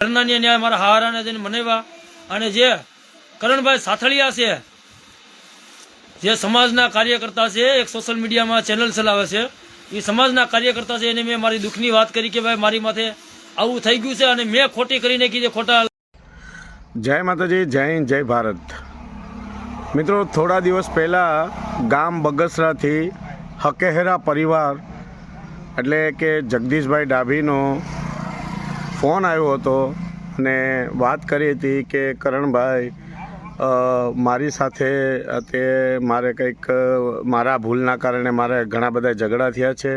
ઘરના ન્યાય મારા હારાને જઈને મનાવ્યા અને જે કરણભાઈ સાથળિયા છે, જે સમાજના કાર્યકર્તા છે, એક સોશિયલ મીડિયામાં ચેનલ ચલાવે છે, એ સમાજના કાર્યકર્તા છે, એને મેં મારી દુઃખની વાત કરી કે ભાઈ મારી માથે આવું થઈ ગયું છે અને મેં ખોટી કરીને કીધે ખોટા. જય માતાજી, જય હિન્દ, જય ભારત. મિત્રો, થોડા દિવસ પહેલાં ગામ બગસરાથી હકેહેરા પરિવાર એટલે કે જગદીશભાઈ ડાભીનો ફોન આવ્યો હતો અને વાત કરી હતી કે કરણભાઈ મારી સાથે તે મારે કંઈક મારા ભૂલના કારણે મારે ઘણા બધા ઝઘડા થયા છે,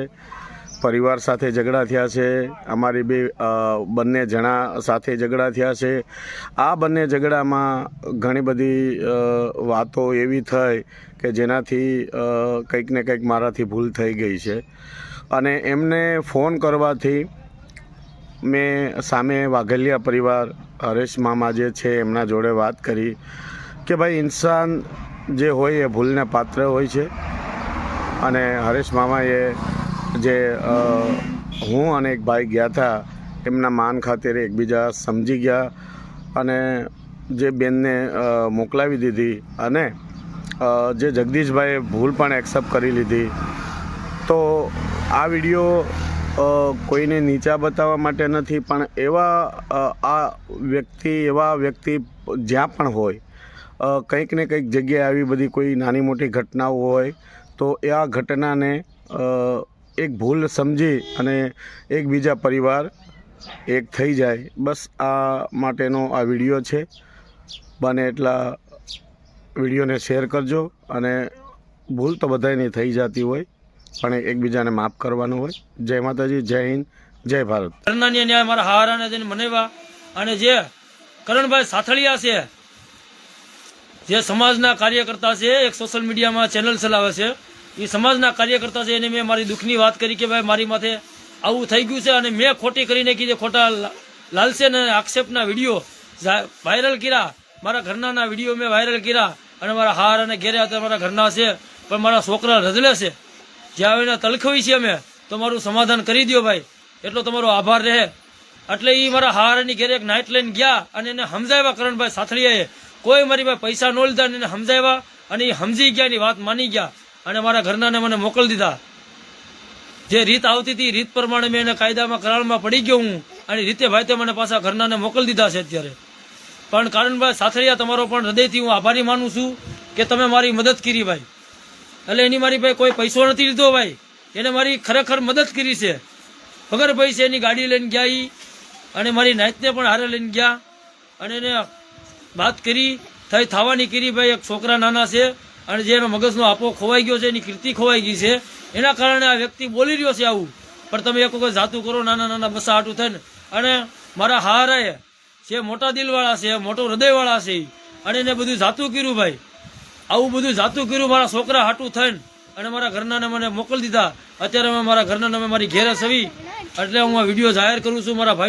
પરિવાર સાથે ઝઘડા થયા છે, અમારી બે બંને જણા સાથે ઝઘડા થયા છે. આ બંને ઝઘડામાં ઘણી બધી વાતો એવી થઈ કે જેનાથી કંઈક ને કંઈક મારાથી ભૂલ થઈ ગઈ છે અને એમને ફોન કરવાથી મેં સામે વાઘેલિયા પરિવાર હરેશ મામા જે છે એમના જોડે વાત કરી કે ભાઈ ઇન્સાન જે હોય એ ભૂલને પાત્ર હોય છે અને હરેશ મામાએ જે હું અને એક ભાઈ ગયા હતા એમના માન ખાતરે એકબીજા સમજી ગયા અને જે બેનને મોકલાવી દીધી અને જે જગદીશભાઈએ ભૂલ પણ એક્સેપ્ટ કરી લીધી. તો આ વિડીયો કોઈને નીચા બતાવવા માટે નથી, પણ એવા વ્યક્તિ જ્યાં પણ હોય કંઈક ને કંઈક જગ્યાએ આવી બધી કોઈ નાની મોટી ઘટનાઓ હોય તો એ આ ઘટનાને એક ભૂલ સમજી અને એકબીજા પરિવાર એક થઈ જાય, બસ આ માટેનો આ વિડીયો છે. બને એટલા વિડીયોને શેર કરજો અને ભૂલ તો બધાયની થઈ જતી હોય પણ એકબીજાને માફ કરવાનું હોય. જય માતાજી, જય હિન્દ, જય ભારત. ઘરના ન્યાય મારા હારાને જઈને મનાવ્યા અને જે કરણભાઈ સાથળિયા છે, જે સમાજના કાર્યકર્તા છે, એક સોશિયલ મીડિયામાં ચેનલ ચલાવે છે, એ સમાજના કાર્યકર્તા છે, એને મેં મારી દુઃખની વાત કરી કે ભાઈ મારી માથે આવું થઈ ગયું છે અને મેં ખોટી કરીને કીધે ખોટા લાલસેન અને આક્ષેપના વિડીયો વાયરલ કર્યા. મારા ઘરનાના વિડીયો મેં વાયરલ કર્યા અને મારા હાર અને ઘેરે હતા મારા ઘરના છે, પણ મારા છોકરા રજલે છે, જ્યાં આવીને તલખવી છે અમે તો મારું સમાધાન કરી દો ભાઈ, એટલો તમારો આભાર રહે. એટલે એ મારા હારની ઘેરે એક નાઇટ લઈને ગયા અને એને સમજાવ્યા કરણભાઈ સાથળિયાએ, કોઈ મારી પાસે પૈસા ન લીધા, એને સમજાવ્યા અને એ સમજી ગયા, એની વાત માની ગયા અને મારા ઘરનાને મને મોકલી દીધા. જે રીત આવતી હતી રીત પ્રમાણે મેં એને કાયદામાં કરારમાં પડી ગયો હું અને રીતે ભાઈ તે મને પાછા ઘરનાને મોકલી દીધા છે અત્યારે. પણ કરણભાઈ સાથળિયા, તમારો પણ હૃદયથી હું આભારી માનું છું કે તમે મારી મદદ કરી ભાઈ. એટલે એની મારી ભાઈ કોઈ પૈસો નથી લીધો ભાઈ, એને મારી ખરેખર મદદ કરી છે. વગર પૈસે એની ગાડી લઈને ગયા ઈ અને મારી નાઈટને પણ હારે લઈને ગયા અને એને વાત કરી થઈ થવાની કરી. ભાઈ એક છોકરા નાના છે અને જે એનો મગજનો આપો ખોવાઈ ગયો છે, એની કીર્તિ ખોવાઈ ગઈ છે, એના કારણે આ વ્યક્તિ બોલી રહ્યો છે આવું. પણ તમે એક વખત જાતું કરો નાના નાના બસા હાટું થઈને. અને મારા હારાએ જે મોટા દિલવાળા છે, મોટો હૃદયવાળા છે અને એને બધું જાતું કર્યું ભાઈ, આવું બધું જાતું કર્યું મારા છોકરા હાટું થઈને અને મારા ઘરનાને મને મોકલી દીધા. અત્યારે મારા ઘરનાને મારી ઘેરે સવી એટલે હું આ વિડીયો જાહેર કરું છું મારા ભાઈ.